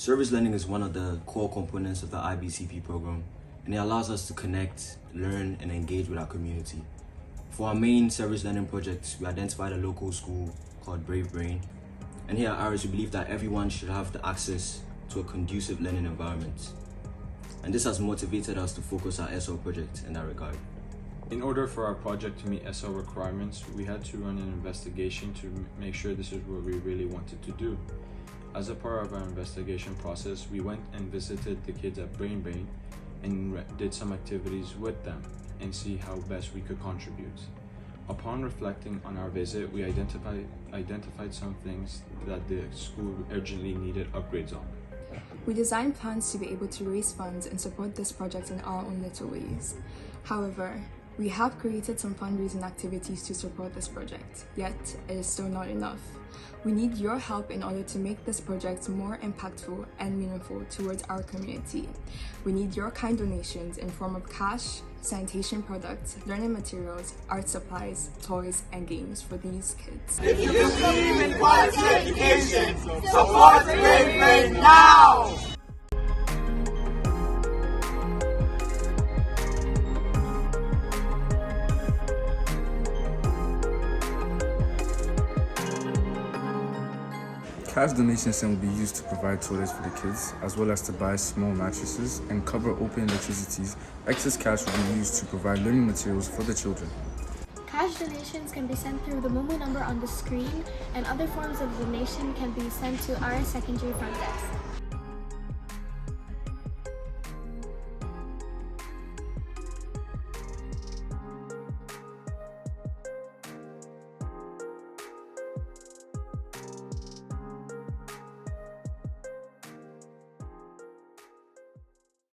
Service learning is one of the core components of the IBCP program, and it allows us to connect, learn, and engage with our community. For our main service learning project, we identified a local school called Brave Brain. And here at ARIS, we believe that everyone should have the access to a conducive learning environment. And this has motivated us to focus our SL project in that regard. In order for our project to meet SL requirements, we had to run an investigation to make sure this is what we really wanted to do. As a part of our investigation process, we went and visited the kids at Brain Brain and did some activities with them and see how best we could contribute. Upon reflecting on our visit, we identified some things that the school urgently needed upgrades on. We designed plans to be able to raise funds and support this project in our own little ways. However, we have created some fundraising activities to support this project, yet it is still not enough. We need your help in order to make this project more impactful and meaningful towards our community. We need your kind donations in form of cash, sanitation products, learning materials, art supplies, toys, and games for these kids. If you believe in quality education, support Brave Brain now! Cash donations will be used to provide toilets for the kids, as well as to buy small mattresses and cover open electricities. Excess cash will be used to provide learning materials for the children. Cash donations can be sent through the Momo number on the screen, and other forms of donation can be sent to our secondary front desk.